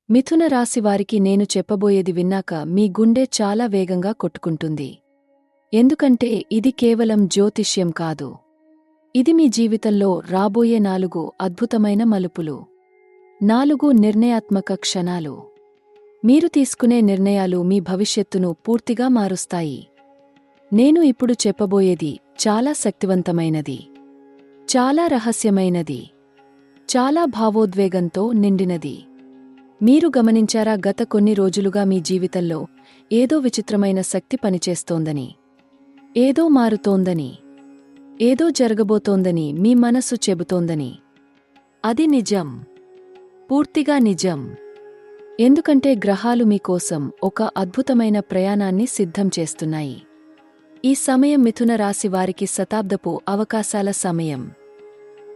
మిథున రాశి వారికి నేను చెప్పబోయేది విన్నాక మీ గుండె చాలా వేగంగా కొట్టుకుంటుంది. ఎందుకంటే ఇది కేవలం జ్యోతిష్యం కాదు. ఇది మీ జీవితంలో రాబోయే 4 అద్భుతమైన మలుపులు. 4 నిర్ణయాత్మక క్షణాలు. మీరు తీసుకునే నిర్ణయాలు మీ భవిష్యత్తును పూర్తిగా మారుస్తాయి. నేను ఇప్పుడు చెప్పబోయేది చాలా శక్తివంతమైనది, చాలా రహస్యమైనది, చాలా భావోద్వేగంతో నిండినది. మీరు గమనించారా, గత కొన్ని రోజులుగా మీ జీవితంలో ఏదో విచిత్రమైన శక్తి పనిచేస్తోందని, ఏదో మారుతోందని, ఏదో జరగబోతోందని మీ మనస్సు చెబుతోందని? అది నిజం, పూర్తిగా నిజం. ఎందుకంటే గ్రహాలు మీకోసం ఒక అద్భుతమైన ప్రయాణాన్ని సిద్ధం చేస్తున్నాయి. ఈ సమయం మిథున రాశి వారికి శతాబ్దపు అవకాశాల సమయం.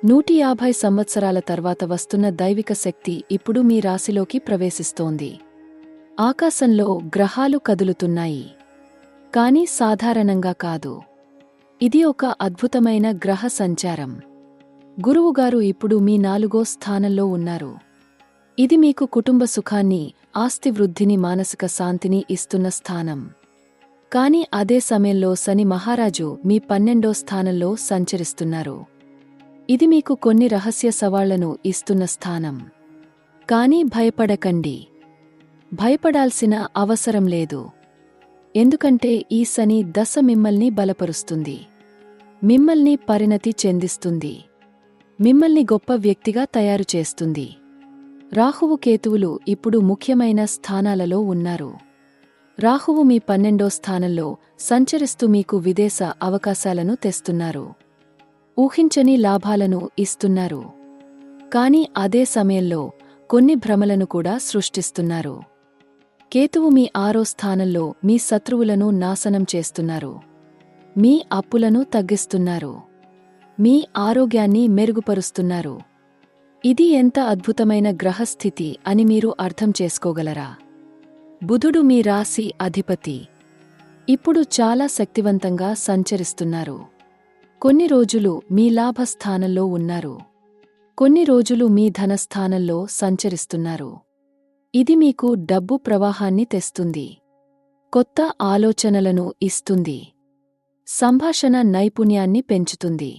150 సంవత్సరాల తర్వాత వస్తున్న దైవిక శక్తి ఇప్పుడు మీ రాశిలోకి ప్రవేశిస్తోంది. ఆకాశంలో గ్రహాలు కదులుతున్నాయి, కానీ సాధారణంగా కాదు. ఇది ఒక అద్భుతమైన గ్రహ సంచారం. గురువుగారు ఇప్పుడు మీ 4వ స్థానంలో ఉన్నారు. ఇది మీకు కుటుంబ సుఖాన్ని, ఆస్తి వృద్ధిని, మానసిక శాంతిని ఇస్తున్న స్థానం. కానీ అదే సమయంలో శని మహారాజు మీ 12వ స్థానంలో సంచరిస్తున్నారు. ఇది మీకు కొన్ని రహస్య సవాళ్లను ఇస్తున్న స్థానం. కానీ భయపడకండి, భయపడాల్సిన అవసరం లేదు. ఎందుకంటే ఈ శని దశ మిమ్మల్ని బలపరుస్తుంది, మిమ్మల్ని పరిణతి చెందిస్తుంది, మిమ్మల్ని గొప్ప వ్యక్తిగా తయారు చేస్తుంది. రాహువు కేతువులు ఇప్పుడు ముఖ్యమైన స్థానాలలో ఉన్నారు. రాహువు మీ 12వ స్థానంలో సంచరిస్తూ మీకు విదేశ అవకాశాలను తెస్తున్నారు, ఊహించని లాభాలను ఇస్తున్నారు. కానీ అదే సమయంలో కొన్ని భ్రమలను కూడా సృష్టిస్తున్నారు. కేతువు మీ 6వ స్థానంలో మీ శత్రువులను నాశనం చేస్తున్నారు, మీ అప్పులను తగ్గిస్తున్నారు, మీ ఆరోగ్యాన్ని మెరుగుపరుస్తున్నారు. ఇది ఎంత అద్భుతమైన గ్రహస్థితి అని మీరు అర్థం చేసుకోగలరా? బుధుడు మీ రాశి అధిపతి ఇప్పుడు చాలా శక్తివంతంగా సంచరిస్తున్నారు. కొన్ని రోజులు మీ లాభస్థానంలో ఉన్నారు, కొన్ని రోజులు మీ ధనస్థానంలో సంచరిస్తున్నారు. ఇది మీకు డబ్బు ప్రవాహాన్ని తెస్తుంది, కొత్త ఆలోచనలను ఇస్తుంది, సంభాషణ నైపుణ్యాన్ని పెంచుతుంది.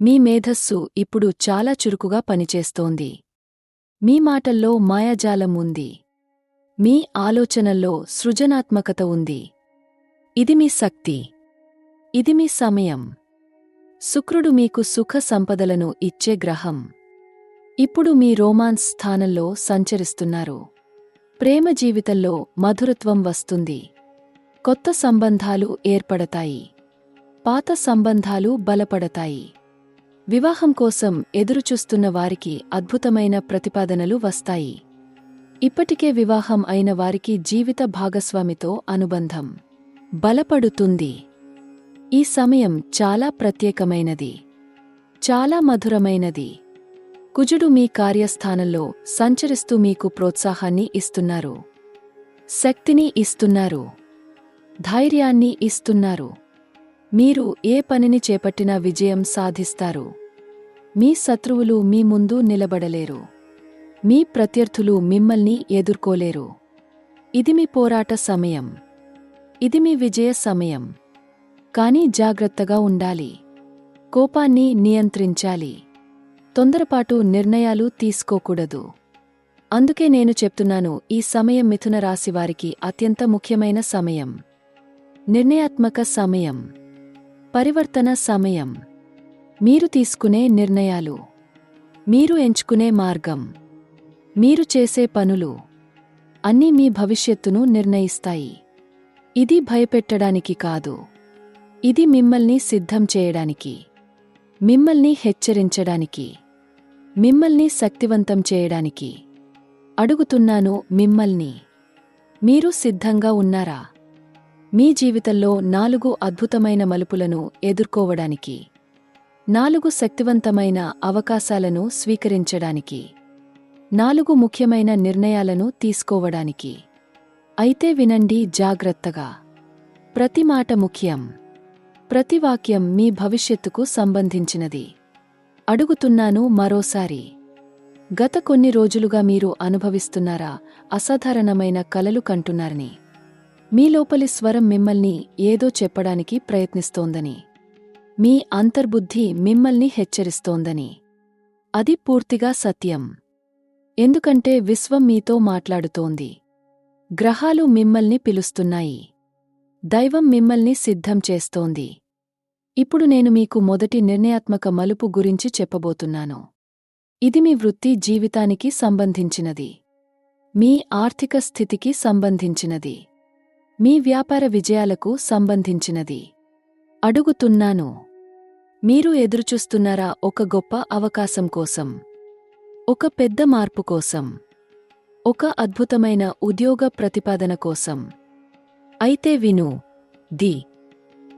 మీ మేధస్సు ఇప్పుడు చాలా చురుకుగా పనిచేస్తోంది. మీ మాటల్లో మాయాజాలం ఉంది, మీ ఆలోచనల్లో సృజనాత్మకత ఉంది. ఇది మీ శక్తి, ఇది మీ సమయం. శుక్రుడు మీకు సుఖ సంపదలను ఇచ్చే గ్రహం ఇప్పుడు మీ రోమాన్స్ స్థానంలో సంచరిస్తున్నారు. ప్రేమ జీవితంలో మధురత్వం వస్తుంది, కొత్త సంబంధాలు ఏర్పడతాయి, పాత సంబంధాలు బలపడతాయి. వివాహం కోసం ఎదురుచూస్తున్న వారికి అద్భుతమైన ప్రతిపాదనలు వస్తాయి. ఇప్పటికే వివాహం అయిన వారికి జీవిత భాగస్వామితో అనుబంధం బలపడుతుంది. ఈ సమయం చాలా ప్రత్యేకమైనది, చాలా మధురమైనది. కుజుడు మీ కార్యస్థానంలో సంచరిస్తూ మీకు ప్రోత్సాహాన్ని ఇస్తున్నారు, శక్తిని ఇస్తున్నారు, ధైర్యాన్ని ఇస్తున్నారు. మీరు ఏ పనిని చేపట్టినా విజయం సాధిస్తారు. మీ శత్రువులు మీ ముందు నిలబడలేరు, మీ ప్రత్యర్థులు మిమ్మల్ని ఎదుర్కోలేరు. ఇది మీ పోరాట సమయం, ఇది మీ విజయ సమయం. కానీ జాగ్రత్తగా ఉండాలి, కోపాన్ని నియంత్రించాలి, తొందరపాటు నిర్ణయాలు తీసుకోకూడదు. అందుకే నేను చెప్తున్నాను, ఈ సమయం మిథున రాశివారికి అత్యంత ముఖ్యమైన సమయం, నిర్ణయాత్మక సమయం, పరివర్తన సమయం. మీరు తీసుకునే నిర్ణయాలు, మీరు ఎంచుకునే మార్గం, మీరు చేసే పనులు అన్నీ మీ భవిష్యత్తును నిర్ణయిస్తాయి. ఇది భయపెట్టడానికి కాదు, ఇది మిమ్మల్ని సిద్ధం చేయడానికి, మిమ్మల్ని హెచ్చరించడానికి, మిమ్మల్ని శక్తివంతం చేయడానికి. అడుగుతున్నాను మిమ్మల్ని, మీరు సిద్ధంగా ఉన్నారా? మీ జీవితంలో 4 అద్భుతమైన మలుపులను ఎదుర్కోవడానికి, 4 శక్తివంతమైన అవకాశాలను స్వీకరించడానికి, 4 ముఖ్యమైన నిర్ణయాలను తీసుకోవడానికి. అయితే వినండి జాగ్రత్తగా. ప్రతి మాట ముఖ్యం, ప్రతి వాక్యం మీ భవిష్యత్తుకు సంబంధించినది. అడుగుతున్నాను మరోసారి, గత కొన్ని రోజులుగా మీరు అనుభవిస్తున్నారా అసాధారణమైన కలలు కంటున్నారని? మీ లోపలి స్వరం మిమ్మల్ని ఏదో చెప్పడానికి ప్రయత్నిస్తోందని, మీ అంతర్బుద్ధి మిమ్మల్ని హెచ్చరిస్తోందని. అది పూర్తిగా సత్యం. ఎందుకంటే విశ్వం మీతో మాట్లాడుతోంది. గ్రహాలు మిమ్మల్ని పిలుస్తున్నాయి. దైవం మిమ్మల్ని సిద్ధం చేస్తోంది. ఇప్పుడు నేను మీకు మొదటి నిర్ణయాత్మక మలుపు గురించి చెప్పబోతున్నాను. ఇది మీ వృత్తి జీవితానికి సంబంధించినది. మీ ఆర్థిక స్థితికి సంబంధించినది. మీ వ్యాపార విజయాలకు సంబంధించినది. అడుగుతున్నాను, మీరు ఎదురుచూస్తున్నారా ఒక గొప్ప అవకాశం కోసం? ఒక పెద్ద మార్పు కోసం? ఒక అద్భుతమైన ఉద్యోగ ప్రతిపాదన కోసం? అయితే విను,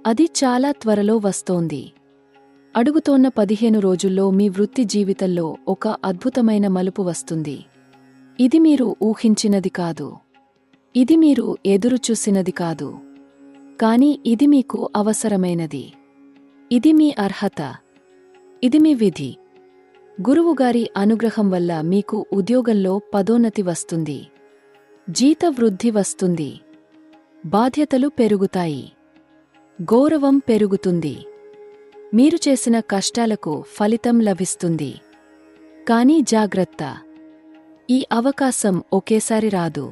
అది చాలా త్వరలో వస్తోంది. అడుగుతోన్న 15 రోజుల్లో మీ వృత్తి జీవితంలో ఒక అద్భుతమైన మలుపు వస్తుంది. ఇది మీరు ఊహించినది కాదు. ఇది మీరు ఎదురుచూసినది కాదు. కాని ఇది మీకు అవసరమైనది. ఇది మీ అర్హత. ఇది మీ విధి. గురువుగారి అనుగ్రహం వల్ల మీకు ఉద్యోగంలో పదోన్నతి వస్తుంది. జీత వృద్ధి వస్తుంది. బాధ్యతలు పెరుగుతాయి. గౌరవం పెరుగుతుంది. మీరు చేసిన కష్టాలకు ఫలితం లభిస్తుంది. కానీ జాగ్రత్త, ఈ అవకాశం ఒకేసారి రాదు.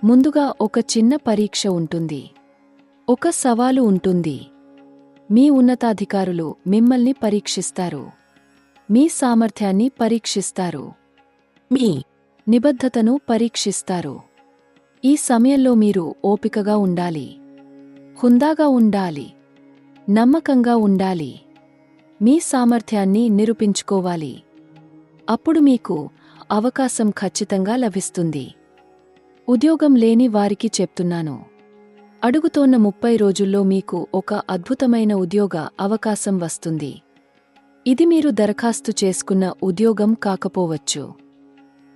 ముందుగా ఒక చిన్న పరీక్ష ఉంటుంది. ఒక సవాలు ఉంటుంది. మీ ఉన్నతాధికారులు మిమ్మల్ని పరీక్షిస్తారు. మీ సామర్థ్యాన్ని పరీక్షిస్తారు. మీ నిబద్ధతను పరీక్షిస్తారు. ఈ సమయంలో మీరు ఓపికగా ఉండాలి. హుందాగా ఉండాలి. నమ్మకంగా ఉండాలి. మీ సామర్థ్యాన్ని నిరూపించుకోవాలి. అప్పుడు మీకు అవకాశం ఖచ్చితంగా లభిస్తుంది. ఉద్యోగం లేని వారికి చెప్తున్నాను, అడుగుతోన్న 30 రోజుల్లో మీకు ఒక అద్భుతమైన ఉద్యోగ అవకాశం వస్తుంది. ఇది మీరు దరఖాస్తు చేసుకున్న ఉద్యోగం కాకపోవచ్చు.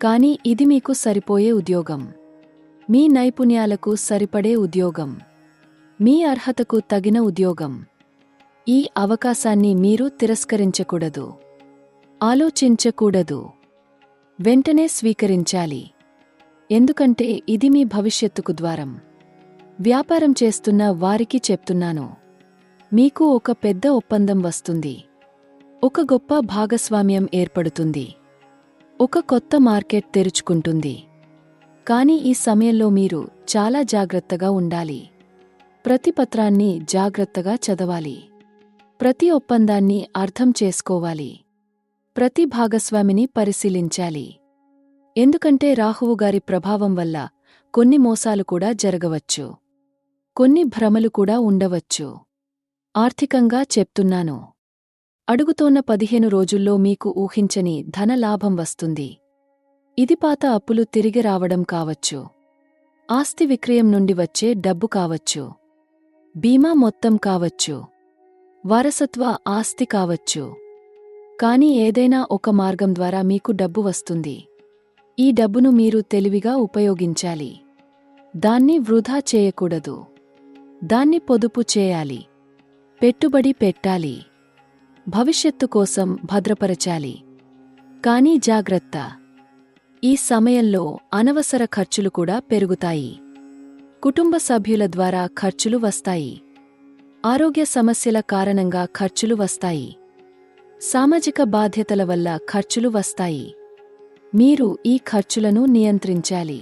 కానీ ఇది మీకు సరిపోయే ఉద్యోగం. మీ నైపుణ్యాలకు సరిపడే ఉద్యోగం. మీ అర్హతకు తగిన ఉద్యోగం. ఈ అవకాశాన్ని మీరు తిరస్కరించకూడదు. ఆలోచించకూడదు. వెంటనే స్వీకరించాలి. ఎందుకంటే ఇది మీ భవిష్యత్తుకు ద్వారం. వ్యాపారం చేస్తున్న వారికి చెప్తున్నాను, మీకు ఒక పెద్ద ఒప్పందం వస్తుంది. ఒక గొప్ప భాగస్వామ్యం ఏర్పడుతుంది. ఒక కొత్త మార్కెట్ తెరుచుకుంటుంది. కానీ ఈ సమయంలో మీరు చాలా జాగ్రత్తగా ఉండాలి. ప్రతి పత్రాన్ని జాగ్రత్తగా చదవాలి. ప్రతి ఒప్పందాన్ని అర్థం చేసుకోవాలి. ప్రతి భాగస్వామిని పరిశీలించాలి. ఎందుకంటే రాహువుగారి ప్రభావం వల్ల కొన్ని మోసాలు కూడా జరగవచ్చు. కొన్ని భ్రమలు కూడా ఉండవచ్చు. ఆర్థికంగా చెప్తున్నాను. అడుగుతోన్న 15 రోజుల్లో మీకు ఊహించని ధన లాభం వస్తుంది. ఇది పాత అప్పులు తిరిగి రావడం కావచ్చు. ఆస్తి విక్రయం నుండి వచ్చే డబ్బు కావచ్చు. బీమా మొత్తం కావచ్చు. వారసత్వ ఆస్తి కావచ్చు. కానీ ఏదైనా ఒక మార్గం ద్వారా మీకు డబ్బు వస్తుంది. ఈ డబ్బును మీరు తెలివిగా ఉపయోగించాలి. దాన్ని వృధా చేయకూడదు. దాన్ని పొదుపు చేయాలి. పెట్టుబడి పెట్టాలి. భవిష్యత్తు కోసం భద్రపరచాలి. కానీ జాగ్రత్త, ఈ సమయంలో అనవసర ఖర్చులు కూడా పెరుగుతాయి. కుటుంబ సభ్యుల ద్వారా ఖర్చులు వస్తాయి. ఆరోగ్య సమస్యల కారణంగా ఖర్చులు వస్తాయి. సామాజిక బాధ్యతల వల్ల ఖర్చులు వస్తాయి. మీరు ఈ ఖర్చులను నియంత్రించాలి.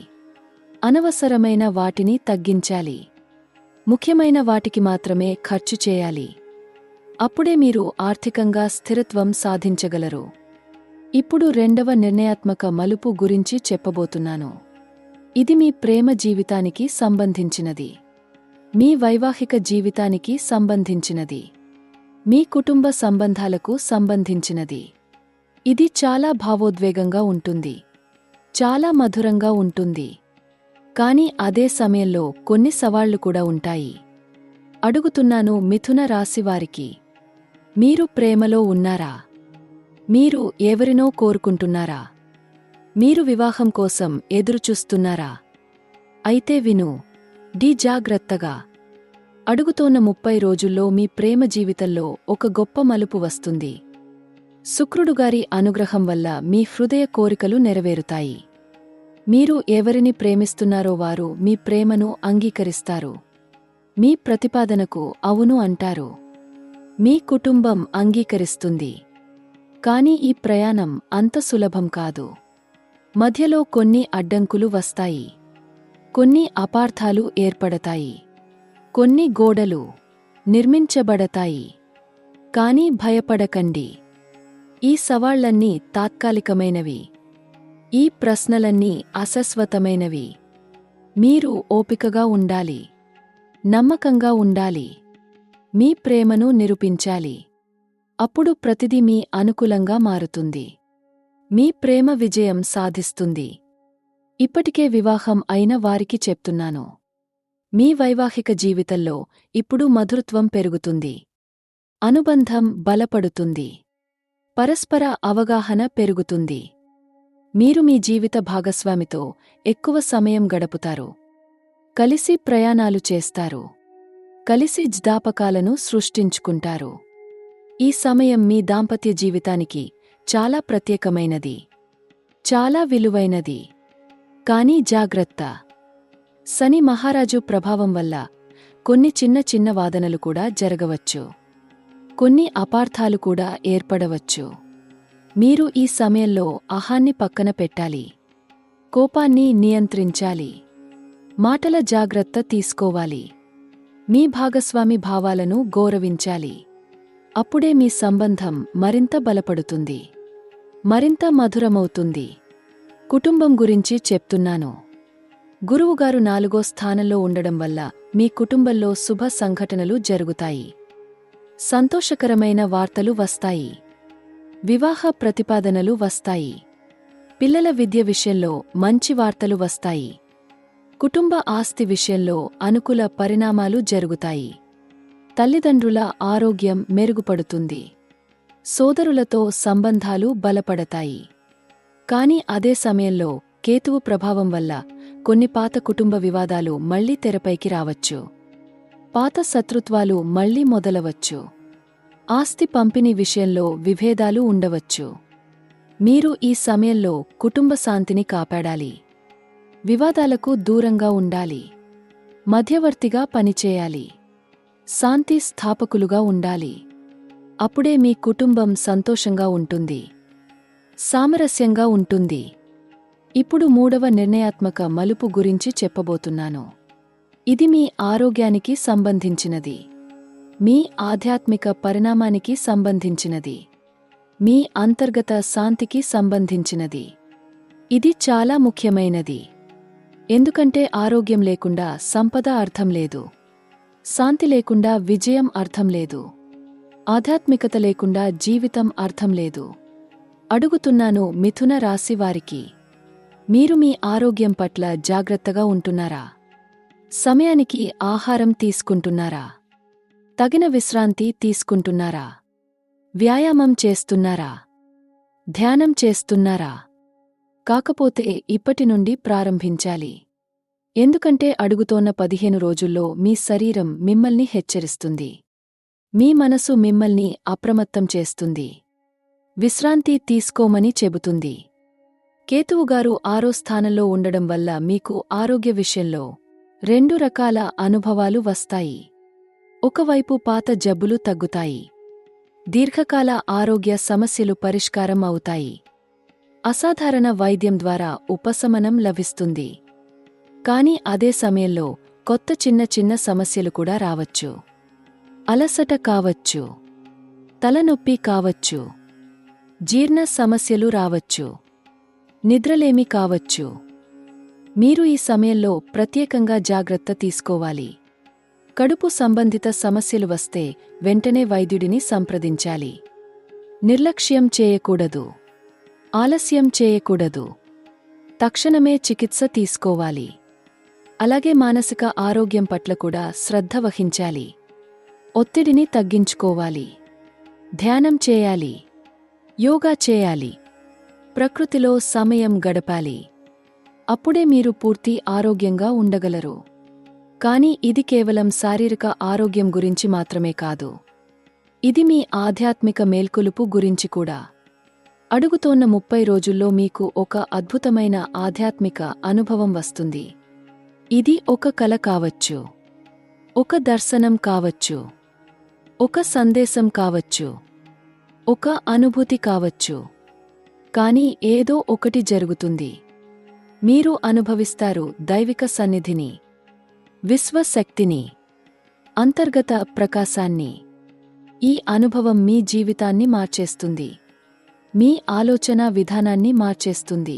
అనవసరమైన వాటిని తగ్గించాలి. ముఖ్యమైన వాటికి మాత్రమే ఖర్చు చేయాలి. అప్పుడే మీరు ఆర్థికంగా స్థిరత్వం సాధించగలరు. ఇప్పుడు రెండవ నిర్ణయాత్మక మలుపు గురించి చెప్పబోతున్నాను. ఇది మీ ప్రేమ జీవితానికి సంబంధించినది. మీ వైవాహిక జీవితానికి సంబంధించినది. మీ కుటుంబ సంబంధాలకు సంబంధించినది. ఇది చాలా భావోద్వేగంగా ఉంటుంది. చాలా మధురంగా ఉంటుంది. కానీ అదే సమయంలో కొన్ని సవాళ్లు కూడా ఉంటాయి. అడుగుతున్నాను మిథున రాశివారికి, మీరు ప్రేమలో ఉన్నారా? మీరు ఎవరినో కోరుకుంటున్నారా? మీరు వివాహం కోసం ఎదురుచూస్తున్నారా? అయితే విను, జాగ్రత్తగా. అడుగుతోన్న 30 రోజుల్లో మీ ప్రేమ జీవితంలో ఒక గొప్ప మలుపు వస్తుంది. శుక్రుడుగారి అనుగ్రహం వల్ల మీ హృదయ కోరికలు నెరవేరుతాయి. మీరు ఎవరిని ప్రేమిస్తున్నారో వారు మీ ప్రేమను అంగీకరిస్తారు. మీ ప్రతిపాదనకు అవును అంటారు. మీ కుటుంబం అంగీకరిస్తుంది. కాని ఈ ప్రయాణం అంత సులభం కాదు. మధ్యలో కొన్ని అడ్డంకులు వస్తాయి. కొన్ని అపార్థాలు ఏర్పడతాయి. కొన్ని గోడలు నిర్మించబడతాయి. కాని భయపడకండి. ఈ సవాళ్లన్నీ తాత్కాలికమైనవి. ఈ ప్రశ్నలన్నీ అశాశ్వతమైనవి. మీరు ఓపికగా ఉండాలి. నమ్మకంగా ఉండాలి. మీ ప్రేమను నిరూపించాలి. అప్పుడు ప్రతిదీ మీ అనుకూలంగా మారుతుంది. మీ ప్రేమ విజయం సాధిస్తుంది. ఇప్పటికే వివాహం అయిన వారికి చెప్తున్నాను. మీ వైవాహిక జీవితంలో ఇప్పుడు మధురత్వం పెరుగుతుంది. అనుబంధం బలపడుతుంది. పరస్పర అవగాహన పెరుగుతుంది. మీరు మీ జీవిత భాగస్వామితో ఎక్కువ సమయం గడుపుతారు. కలిసి ప్రయాణాలు చేస్తారు. కలిసి జ్ఞాపకాలను సృష్టించుకుంటారు. ఈ సమయం మీ దాంపత్య జీవితానికి చాలా ప్రత్యేకమైనది. చాలా విలువైనది. కానీ జాగ్రత్త. శని మహారాజు ప్రభావం వల్ల కొన్ని చిన్న చిన్న వాదనలు కూడా జరగవచ్చు. కొన్ని అపార్థాలు కూడా ఏర్పడవచ్చు. మీరు ఈ సమయంలో అహాన్ని పక్కన పెట్టాలి. కోపాన్ని నియంత్రించాలి. మాటల జాగ్రత్త తీసుకోవాలి. మీ భాగస్వామి భావాలను గౌరవించాలి. అప్పుడే మీ సంబంధం మరింత బలపడుతుంది. మరింత మధురమవుతుంది. కుటుంబం గురించి చెప్తున్నాను. గురువుగారు 4వ స్థానంలో ఉండడం వల్ల మీ కుటుంబంలో శుభ సంఘటనలు జరుగుతాయి. సంతోషకరమైన వార్తలు వస్తాయి. వివాహ ప్రతిపాదనలు వస్తాయి. పిల్లల విద్య విషయంలో మంచి వార్తలు వస్తాయి. కుటుంబ ఆస్తి విషయంలో అనుకూల పరిణామాలు జరుగుతాయి. తల్లిదండ్రుల ఆరోగ్యం మెరుగుపడుతుంది. సోదరులతో సంబంధాలు బలపడతాయి. కాని అదే సమయంలో కేతువు ప్రభావం వల్ల కొన్ని పాత కుటుంబ వివాదాలు మళ్లీ తెరపైకి రావచ్చు. పాత శత్రుత్వాలు మళ్లీ మొదలవచ్చు. ఆస్తి పంపిణీ విషయంలో విభేదాలు ఉండవచ్చు. మీరు ఈ సమయంలో కుటుంబ శాంతిని కాపాడాలి. వివాదాలకు దూరంగా ఉండాలి. మధ్యవర్తిగా పనిచేయాలి. శాంతి స్థాపకులుగా ఉండాలి. అప్పుడే మీ కుటుంబం సంతోషంగా ఉంటుంది. సామరస్యంగా ఉంటుంది. ఇప్పుడు 3వ నిర్ణయాత్మక మలుపు గురించి చెప్పబోతున్నాను. ఇది మీ ఆరోగ్యానికి సంబంధించినది. మీ ఆధ్యాత్మిక పరిణామానికి సంబంధించినది. మీ అంతర్గత శాంతికి సంబంధించినది. ఇది చాలా ముఖ్యమైనది. ఎందుకంటే ఆరోగ్యం లేకుండా సంపద అర్థం లేదు. శాంతి లేకుండా విజయం అర్థం లేదు. ఆధ్యాత్మికత లేకుండా జీవితం అర్థం లేదు. అడుగుతున్నాను మిథున రాశి వారికి. మీరు మీ ఆరోగ్యం పట్ల జాగ్రత్తగా ఉంటున్నారా? సమయానికి ఆహారం తీసుకుంటున్నారా? తగిన విశ్రాంతి తీసుకుంటున్నారా? వ్యాయామం చేస్తున్నారా? ధ్యానం చేస్తున్నారా? కాకపోతే ఇప్పటి నుండి ప్రారంభించాలి. ఎందుకంటే అడుగుతోన్న 15 రోజుల్లో మీ శరీరం మిమ్మల్ని హెచ్చరిస్తుంది. మీ మనసు మిమ్మల్ని అప్రమత్తం చేస్తుంది. విశ్రాంతి తీసుకోమని చెబుతుంది. కేతువుగారు 6వ స్థానంలో ఉండడం వల్ల మీకు ఆరోగ్య విషయంలో 2 రకాల అనుభవాలు వస్తాయి. ఒకవైపు పాత జబ్బులు తగ్గుతాయి. దీర్ఘకాల ఆరోగ్య సమస్యలు పరిష్కారం అవుతాయి. అసాధారణ వైద్యం ద్వారా ఉపశమనం లభిస్తుంది. కాని అదే సమయంలో కొత్త చిన్న చిన్న సమస్యలు కూడా రావచ్చు. అలసట కావచ్చు. తలనొప్పి కావచ్చు. జీర్ణ సమస్యలు రావచ్చు. నిద్రలేమి కావచ్చు. మీరు ఈ సమయంలో ప్రత్యేకంగా జాగ్రత్త తీసుకోవాలి. కడుపు సంబంధిత సమస్యలు వస్తే వెంటనే వైద్యుడిని సంప్రదించాలి. నిర్లక్ష్యం చేయకూడదు. ఆలస్యం చేయకూడదు. తక్షణమే చికిత్స తీసుకోవాలి. అలాగే మానసిక ఆరోగ్యం పట్ల కూడా శ్రద్ధ వహించాలి. ఒత్తిడిని తగ్గించుకోవాలి. ధ్యానం చేయాలి. యోగా చేయాలి. ప్రకృతిలో సమయం గడపాలి. అప్పుడే మీరు పూర్తి ఆరోగ్యంగా ఉండగలరు. కాని ఇది కేవలం శారీరక ఆరోగ్యం గురించి మాత్రమే కాదు. ఇది మీ ఆధ్యాత్మిక మేల్కొలుపు గురించి కూడా. అడుగుతోన్న 30 రోజుల్లో మీకు ఒక అద్భుతమైన ఆధ్యాత్మిక అనుభవం వస్తుంది. ఇది ఒక కల కావచ్చు, ఒక దర్శనం కావచ్చు, ఒక సందేశం కావచ్చు, ఒక అనుభూతి కావచ్చు. కానీ ఏదో ఒకటి జరుగుతుంది. మీరు అనుభవిస్తారు దైవిక సన్నిధిని, విశ్వశక్తిని, అంతర్గత ప్రకాశాన్ని. ఈ అనుభవం మీ జీవితాన్ని మార్చేస్తుంది. మీ ఆలోచన విధానాన్ని మార్చేస్తుంది.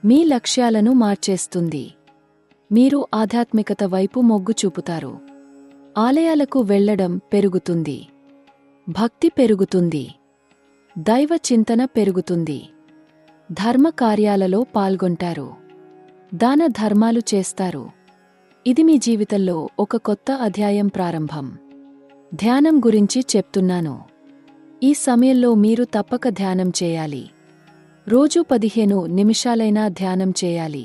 మీ లక్ష్యాలను మార్చేస్తుంది. మీరు ఆధ్యాత్మికత వైపు మొగ్గు చూపుతారు. ఆలయాలకు వెళ్లడం పెరుగుతుంది. భక్తి పెరుగుతుంది. దైవ చింతన పెరుగుతుంది. ధర్మ కార్యాలలో పాల్గొంటారు. దాన ధర్మాలు చేస్తారు. ఇది మీ జీవితంలో ఒక కొత్త అధ్యాయం ప్రారంభం. ధ్యానం గురించి చెప్తున్నాను. ఈ సమయంలో మీరు తప్పక ధ్యానం చేయాలి. రోజూ 15 నిమిషాలైనా ధ్యానం చేయాలి.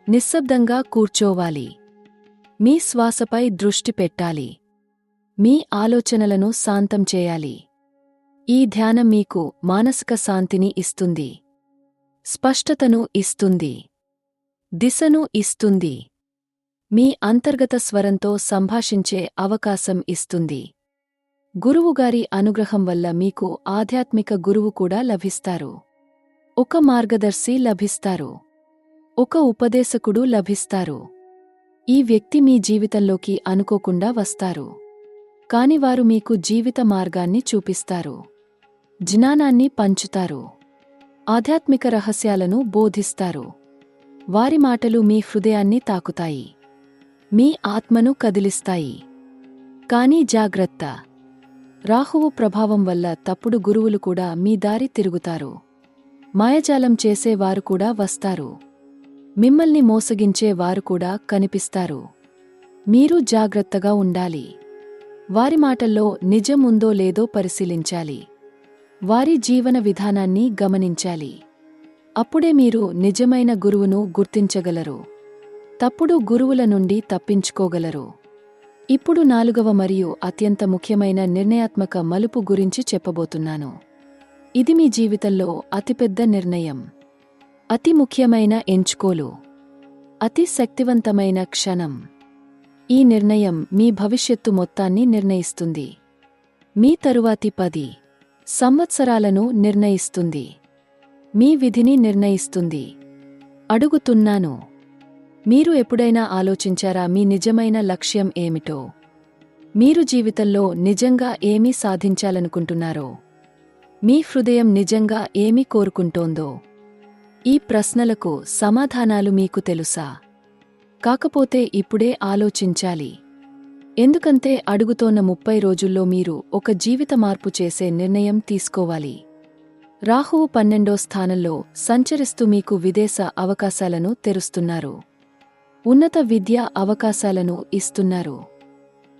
నిశ్శబ్దంగా కూర్చోవాలి. మీ శ్వాసపై దృష్టి పెట్టాలి. మీ ఆలోచనలను శాంతం చేయాలి. ఈ ధ్యానం మీకు మానసిక శాంతిని ఇస్తుంది. స్పష్టతను ఇస్తుంది. దిశను ఇస్తుంది. మీ అంతర్గత స్వరంతో సంభాషించే అవకాశం ఇస్తుంది. గురువుగారి అనుగ్రహం వల్ల మీకు ఆధ్యాత్మిక గురువు కూడా లభిస్తారు. ఒక మార్గదర్శి లభిస్తారు. ఒక ఉపదేశకుడు లభిస్తారు. ఈ వ్యక్తి మీ జీవితంలోకి అనుకోకుండా వస్తారు. కాని వారు మీకు జీవిత మార్గాన్ని చూపిస్తారు. జ్ఞానాన్ని పంచుతారు. ఆధ్యాత్మిక రహస్యాలను బోధిస్తారు. వారి మాటలు మీ హృదయాన్ని తాకుతాయి. మీ ఆత్మను కదిలిస్తాయి. కానీ జాగ్రత్త! రాహువు ప్రభావం వల్ల తప్పుడు గురువులు కూడా మీ దారి తిరుగుతారు. మాయజాలం చేసే వారు కూడా వస్తారు. మిమ్మల్ని మోసగించే వారు కూడా కనిపిస్తారు. మీరు జాగ్రత్తగా ఉండాలి. వారి మాటల్లో నిజం ఉందో లేదో పరిశీలించాలి. వారి జీవన విధానాన్ని గమనించాలి. అప్పుడే మీరు నిజమైన గురువును గుర్తించగలరు. తప్పుడు గురువుల నుండి తప్పించుకోగలరు. ఇప్పుడు 4వ మరియు అత్యంత ముఖ్యమైన నిర్ణయాత్మక మలుపు గురించి చెప్పబోతున్నాను. ఇది మీ జీవితంలో అతిపెద్ద నిర్ణయం. అతి ముఖ్యమైన ఎంచుకోలు. అతి శక్తివంతమైన క్షణం. ఈ నిర్ణయం మీ భవిష్యత్తు మొత్తాన్ని నిర్ణయిస్తుంది. మీ తరువాతి 10 సంవత్సరాలను నిర్ణయిస్తుంది. మీ విధిని నిర్ణయిస్తుంది. అడుగుతున్నాను, మీరు ఎప్పుడైనా ఆలోచించారా మీ నిజమైన లక్ష్యం ఏమిటో? మీరు జీవితంలో నిజంగా ఏమి సాధించాలనుకుంటున్నారో? మీ హృదయం నిజంగా ఏమి కోరుకుంటోందో? ఈ ప్రశ్నలకు సమాధానాలు మీకు తెలుసా? కాకపోతే ఇప్పుడే ఆలోచించాలి. ఎందుకంటే అడుగుతోన్న 30 రోజుల్లో మీరు ఒక జీవిత మార్పు చేసే నిర్ణయం తీసుకోవాలి. రాహువు 12వ స్థానంలో సంచరిస్తూ మీకు విదేశ అవకాశాలను తెరుస్తున్నారు. ఉన్నత విద్యా అవకాశాలను ఇస్తున్నారు.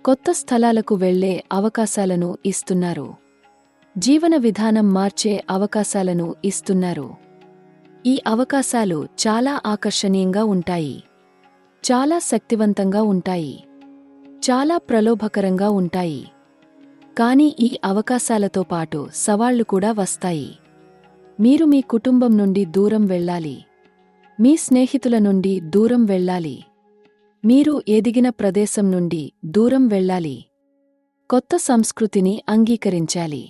కొత్త స్థలాలకు వెళ్లే అవకాశాలను ఇస్తున్నారు. జీవన విధానం మార్చే అవకాశాలను ఇస్తున్నారు. ఈ అవకాశాలు చాలా ఆకర్షణీయంగా ఉంటాయి. చాలా శక్తివంతంగా ఉంటాయి. చాలా ప్రలోభకరంగా ఉంటాయి. కానీ ఈ అవకాశాలతో పాటు సవాళ్లు కూడా వస్తాయి. మీరు మీ కుటుంబం నుండి దూరం వెళ్ళాలి. మీ స్నేహితుల నుండి దూరం వెళ్ళాలి. మీరు ఎదిగిన ప్రదేశం నుండి దూరం వెళ్ళాలి. కొత్త సంస్కృతిని అంగీకరించాలి.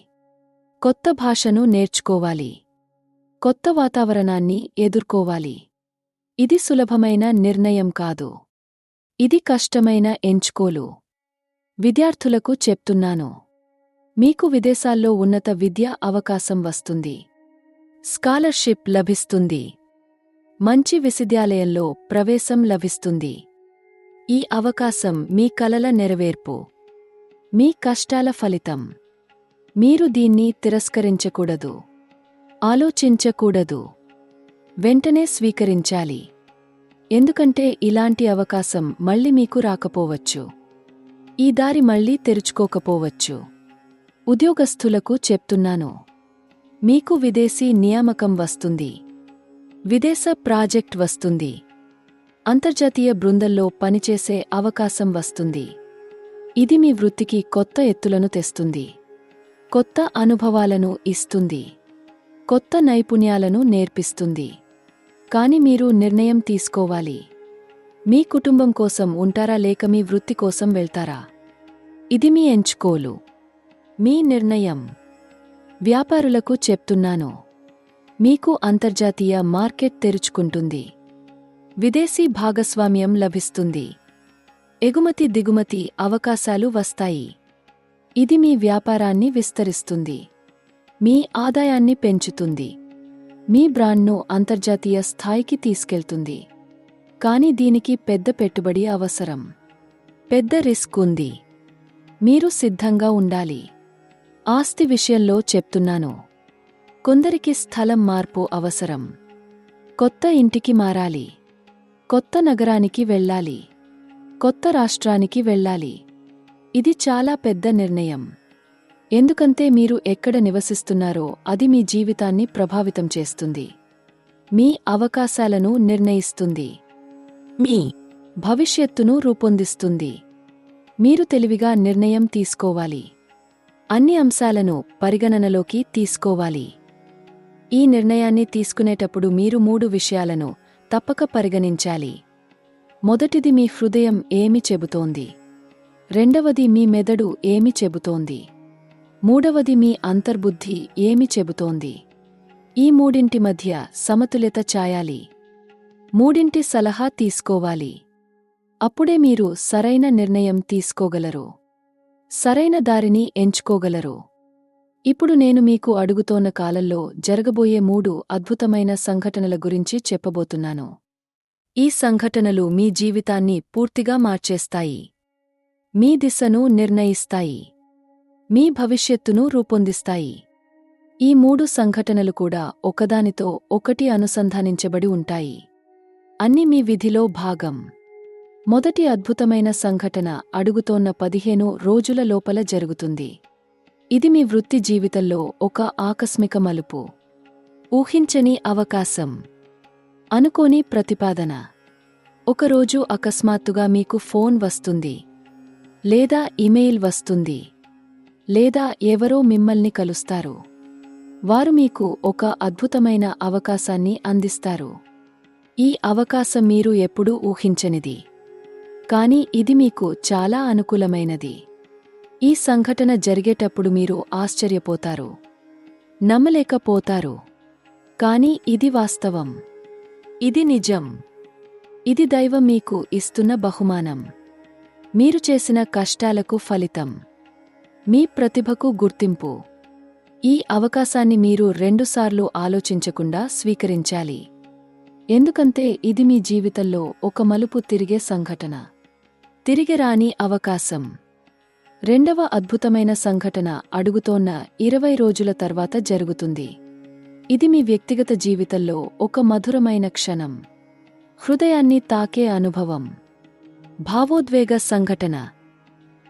కొత్త భాషను నేర్చుకోవాలి. కొత్త వాతావరణాన్ని ఎదుర్కోవాలి. ఇది సులభమైన నిర్ణయం కాదు. ఇది కష్టమైన ఎంచుకోలు. విద్యార్థులకు చెప్తున్నాను, మీకు విదేశాల్లో ఉన్నత విద్యా అవకాశం వస్తుంది. స్కాలర్షిప్ లభిస్తుంది. మంచి విశ్వవిద్యాలయంలో ప్రవేశం లభిస్తుంది. ఈ అవకాశం మీ కలల నెరవేర్పు. మీ కష్టాల ఫలితం. మీరు దీన్ని తిరస్కరించకూడదు. ఆలోచించకూడదు. వెంటనే స్వీకరించాలి. ఎందుకంటే ఇలాంటి అవకాశం మళ్ళీ మీకు రాకపోవచ్చు. ఈ దారి మళ్ళీ తెరుచుకోకపోవచ్చు. ఉద్యోగస్తులకు చెప్తున్నాను, మీకు విదేశీ నియామకం వస్తుంది. విదేశ ప్రాజెక్ట్ వస్తుంది. అంతర్జాతీయ బృందంలో పనిచేసే అవకాశం వస్తుంది. ఇది మీ వృత్తికి కొత్త ఎత్తులను తెస్తుంది. కొత్త అనుభవాలను ఇస్తుంది. కొత్త నైపుణ్యాలను నేర్పిస్తుంది. కాని మీరు నిర్ణయం తీసుకోవాలి. మీ కుటుంబం కోసం ఉంటారా లేక మీ వృత్తి కోసం వెళ్తారా? ఇది మీ ఎంచుకోలు, మీ నిర్ణయం. వ్యాపారులకు చెప్తున్నాను, మీకు అంతర్జాతీయ మార్కెట్ తెరుచుకుంటుంది. విదేశీ భాగస్వామ్యం లభిస్తుంది. ఎగుమతి దిగుమతి అవకాశాలు వస్తాయి. ఇది మీ వ్యాపారాన్ని విస్తరిస్తుంది. మీ ఆదాయాన్ని పెంచుతుంది. మీ బ్రాండ్ను అంతర్జాతీయ స్థాయికి తీసుకెళ్తుంది. కాని దీనికి పెద్ద పెట్టుబడి అవసరం. పెద్ద రిస్క్ ఉంది. మీరు సిద్ధంగా ఉండాలి. ఆస్తి విషయంలో చెప్తున్నాను. కొందరికి స్థలం మార్పు అవసరం. కొత్త ఇంటికి మారాలి. కొత్త నగరానికి వెళ్ళాలి. కొత్త రాష్ట్రానికి వెళ్ళాలి. ఇది చాలా పెద్ద నిర్ణయం. ఎందుకంటే మీరు ఎక్కడ నివసిస్తున్నారో అది మీ జీవితాన్ని ప్రభావితం చేస్తుంది. మీ అవకాశాలను నిర్ణయిస్తుంది. మీ భవిష్యత్తును రూపొందిస్తుంది. మీరు తెలివిగా నిర్ణయం తీసుకోవాలి. అన్ని అంశాలను పరిగణనలోకి తీసుకోవాలి. ఈ నిర్ణయాన్ని తీసుకునేటప్పుడు మీరు 3 విషయాలను తప్పక పరిగణించాలి. మొదటిది మీ హృదయం ఏమి చెబుతోంది. రెండవది మీ మెదడు ఏమి చెబుతోంది. మూడవది మీ అంతర్బుద్ధి ఏమి చెబుతోంది. ఈ మూడింటి మధ్య సమతుల్యత చాయాలి. మూడింటి సలహా తీసుకోవాలి. అప్పుడే మీరు సరైన నిర్ణయం తీసుకోగలరు. సరైన దారిని ఎంచుకోగలరు. ఇప్పుడు నేను మీకు అడుగుతోన్న కాలంలో జరగబోయే 3 అద్భుతమైన సంఘటనల గురించి చెప్పబోతున్నాను. ఈ సంఘటనలు మీ జీవితాన్ని పూర్తిగా మార్చేస్తాయి. మీ దిశను నిర్ణయిస్తాయి. మీ భవిష్యత్తును రూపొందిస్తాయి. ఈ 3 సంఘటనలు కూడా ఒకదానితో ఒకటి అనుసంధానించబడి ఉంటాయి. అన్ని మీ విధిలో భాగం. మొదటి అద్భుతమైన సంఘటన అడుగుతోన్న 15 రోజుల లోపల జరుగుతుంది. ఇది మీ వృత్తి జీవితంలో ఒక ఆకస్మిక మలుపు. ఊహించని అవకాశం. అనుకోని ప్రతిపాదన. ఒకరోజు అకస్మాత్తుగా మీకు ఫోన్ వస్తుంది. లేదా ఇమెయిల్ వస్తుంది. లేదా ఎవరో మిమ్మల్ని కలుస్తారు. వారు మీకు ఒక అద్భుతమైన అవకాశాన్ని అందిస్తారు. ఈ అవకాశం మీరు ఎప్పుడూ ఊహించనిది. కాని ఇది మీకు చాలా అనుకూలమైనది. ఈ సంఘటన జరిగేటప్పుడు మీరు ఆశ్చర్యపోతారు. నమ్మలేకపోతారు. కాని ఇది వాస్తవం. ఇది నిజం. ఇది దైవం మీకు ఇస్తున్న బహుమానం. మీరు చేసిన కష్టాలకు ఫలితం. మీ ప్రతిభకు గుర్తింపు. ఈ అవకాశాన్ని మీరు 2 సార్లు ఆలోచించకుండా స్వీకరించాలి. ఎందుకంటే ఇది మీ జీవితంలో ఒక మలుపు తిరిగే సంఘటన. తిరిగిరాని అవకాశం. రెండవ అద్భుతమైన సంఘటన అడుగుతోన్న 20 రోజుల తర్వాత జరుగుతుంది. ఇది మీ వ్యక్తిగత జీవితంలో ఒక మధురమైన క్షణం. హృదయాన్ని తాకే అనుభవం. భావోద్వేగ సంఘటన.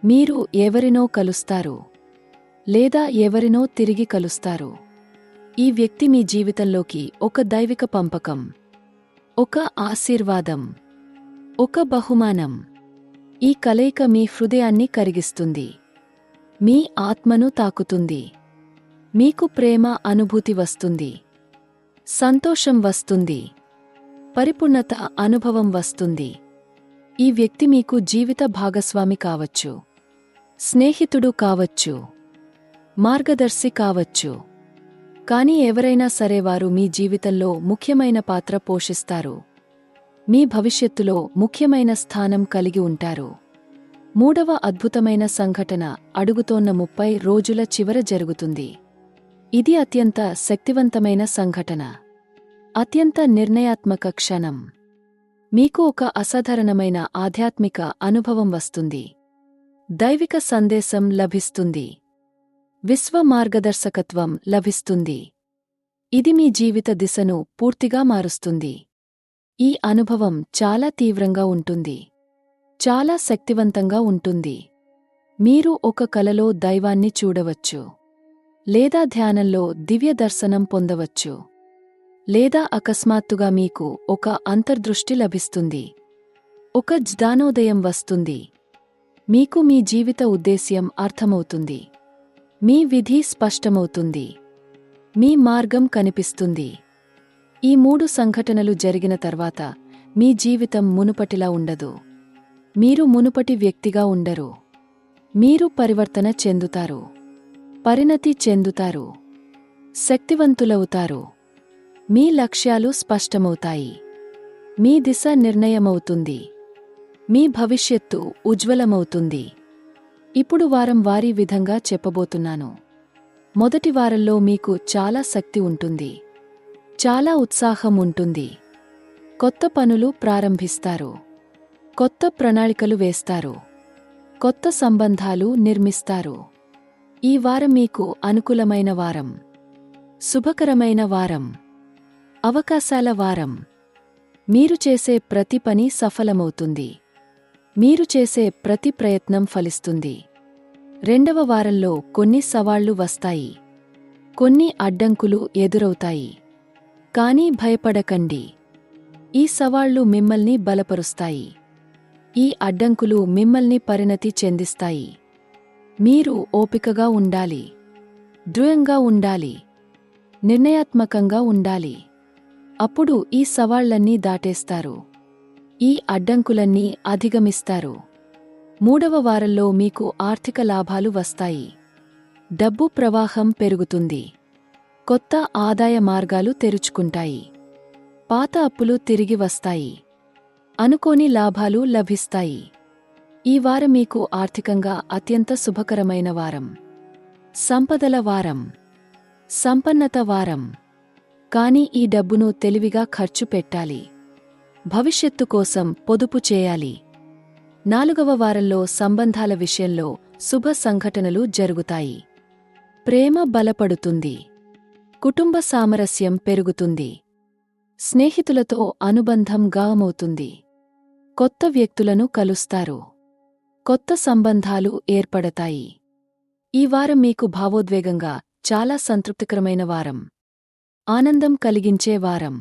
మీరు ఎవరినో కలుస్తారు. లేదా ఎవరినో తిరిగి కలుస్తారు. ఈ వ్యక్తి మీ జీవితంలోకి ఒక దైవిక పంపకం. ఒక ఆశీర్వాదం. ఒక బహుమానం. ఈ కలయిక మీ హృదయాన్ని కరిగిస్తుంది. మీ ఆత్మను తాకుతుంది. మీకు ప్రేమ అనుభూతి వస్తుంది. సంతోషం వస్తుంది. పరిపూర్ణత అనుభవం వస్తుంది. ఈ వ్యక్తి మీకు జీవిత భాగస్వామి కావచ్చు. స్నేహితుడు కావచ్చు. మార్గదర్శి కావచ్చు. కాని ఎవరైనా సరే వారు మీ జీవితంలో ముఖ్యమైన పాత్ర పోషిస్తారు. మీ భవిష్యత్తులో ముఖ్యమైన స్థానం కలిగి ఉంటారు. మూడవ అద్భుతమైన సంఘటన అడుగుతోన్న 30 రోజుల చివర జరుగుతుంది. ఇది అత్యంత శక్తివంతమైన సంఘటన. అత్యంత నిర్ణయాత్మక క్షణం. మీకు ఒక అసాధారణమైన ఆధ్యాత్మిక అనుభవం వస్తుంది. దైవిక సందేశం లభిస్తుంది. విశ్వ మార్గదర్శకత్వం లభిస్తుంది. ఇది మీ జీవిత దిశను పూర్తిగా మారుస్తుంది. ఈ అనుభవం చాలా తీవ్రంగా ఉంటుంది. చాలా శక్తివంతంగా ఉంటుంది. మీరు ఒక కలలో దైవాన్ని చూడవచ్చు. లేదా ధ్యానంలో దివ్య దర్శనం పొందవచ్చు. లేదా అకస్మాత్తుగా మీకు ఒక అంతర్దృష్టి లభిస్తుంది. ఒక జ్ఞానోదయం వస్తుంది. మీకు మీ జీవిత ఉద్దేశ్యం అర్థమవుతుంది. మీ విధి స్పష్టమవుతుంది. మీ మార్గం కనిపిస్తుంది. ఈ 3 సంఘటనలు జరిగిన తర్వాత మీ జీవితం మునుపటిలా ఉండదు. మీరు మునుపటి వ్యక్తిగా ఉండరు. మీరు పరివర్తన చెందుతారు. పరిణతి చెందుతారు. శక్తివంతులవుతారు. మీ లక్ష్యాలు స్పష్టమవుతాయి. మీ దిశ నిర్ణయమవుతుంది. మీ భవిష్యత్తు ఉజ్వలమవుతుంది. ఇప్పుడు వారం వారీ విధంగా చెప్పబోతున్నాను. మొదటి వారంలో మీకు చాలా శక్తి ఉంటుంది. చాలా ఉత్సాహం ఉంటుంది. కొత్త పనులు ప్రారంభిస్తారు. కొత్త ప్రణాళికలు వేస్తారు. కొత్త సంబంధాలు నిర్మిస్తారు. ఈ వారం మీకు అనుకూలమైన వారం. శుభకరమైన వారం. అవకాశాల వారం. మీరు చేసే ప్రతి పని సఫలమవుతుంది. మీరు చేసే ప్రతి ప్రయత్నం ఫలిస్తుంది. రెండవ వారంలో కొన్ని సవాళ్లు వస్తాయి. కొన్ని అడ్డంకులు ఎదురవుతాయి. కానీ భయపడకండి. ఈ సవాళ్లు మిమ్మల్ని బలపరుస్తాయి. ఈ అడ్డంకులు మిమ్మల్ని పరిణతి చెందిస్తాయి. మీరు ఓపికగా ఉండాలి. దృఢంగా ఉండాలి. నిర్ణయాత్మకంగా ఉండాలి. అప్పుడు ఈ సవాళ్లన్నీ దాటేస్తారు. ఈ అడ్డంకులన్నీ అధిగమిస్తారు. మూడవ వారంలో మీకు ఆర్థిక లాభాలు వస్తాయి. డబ్బు ప్రవాహం పెరుగుతుంది. కొత్త ఆదాయ మార్గాలు తెరుచుకుంటాయి. పాత అప్పులు తిరిగి వస్తాయి. అనుకోని లాభాలు లభిస్తాయి. ఈ వారం మీకు ఆర్థికంగా అత్యంత శుభకరమైన వారం. సంపదల వారం. సంపన్నత వారం. కానీ ఈ డబ్బును తెలివిగా ఖర్చు పెట్టాలి. భవిష్యత్తు కోసం పొదుపు చేయాలి. నాలుగవ వారంలో సంబంధాల విషయంలో శుభ సంఘటనలు జరుగుతాయి. ప్రేమ బలపడుతుంది. కుటుంబ సామరస్యం పెరుగుతుంది. స్నేహితులతో అనుబంధం గామవుతుంది. కొత్త వ్యక్తులను కలుస్తారు. కొత్త సంబంధాలు ఏర్పడతాయి. ఈ వారం మీకు భావోద్వేగంగా చాలా సంతృప్తికరమైన వారం. ఆనందం కలిగించే వారం.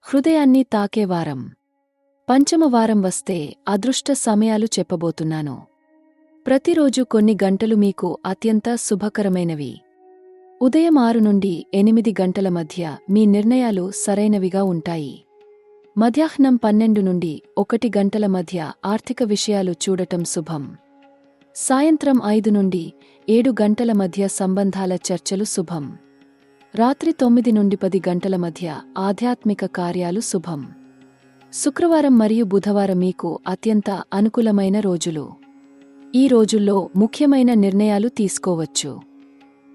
హృదయాన్ని తాకే వారం. పంచమ వారం వస్తే అదృష్ట సమయాలు చెప్పబోతున్నాను. ప్రతిరోజు కొన్ని గంటలు మీకు అత్యంత శుభకరమైనవి. ఉదయం 6 నుండి 8 గంటల మధ్య మీ నిర్ణయాలు సరైనవిగా ఉంటాయి. మధ్యాహ్నం 12 నుండి 1 గంటల మధ్య ఆర్థిక విషయాలు చూడటం శుభం. సాయంత్రం 5 నుండి 7 గంటల మధ్య సంబంధాల చర్చలు శుభం. రాత్రి 9 నుండి 10 గంటల మధ్య ఆధ్యాత్మిక కార్యాలు శుభం. శుక్రవారం మరియు బుధవారం మీకు అత్యంత అనుకూలమైన రోజులు. ఈ రోజుల్లో ముఖ్యమైన నిర్ణయాలు తీసుకోవచ్చు.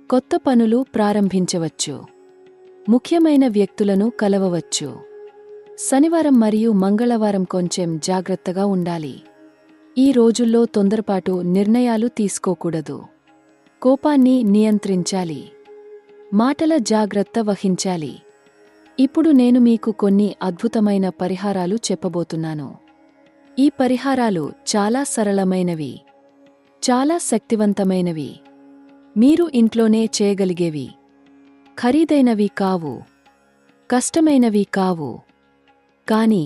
కొత్త పనులు ప్రారంభించవచ్చు. ముఖ్యమైన వ్యక్తులను కలవవచ్చు. శనివారం మరియు మంగళవారం కొంచెం జాగ్రత్తగా ఉండాలి. ఈ రోజుల్లో తొందరపాటు నిర్ణయాలు తీసుకోకూడదు. కోపాన్ని నియంత్రించాలి. మాటల జాగ్రత్త వహించాలి. ఇప్పుడు నేను మీకు కొన్ని అద్భుతమైన పరిహారాలు చెప్పబోతున్నాను. ఈ పరిహారాలు చాలా సరళమైనవి. చాలా శక్తివంతమైనవి. మీరు ఇంట్లోనే చేయగలిగేవి. ఖరీదైనవి కావు. కష్టమైనవి కావు. కానీ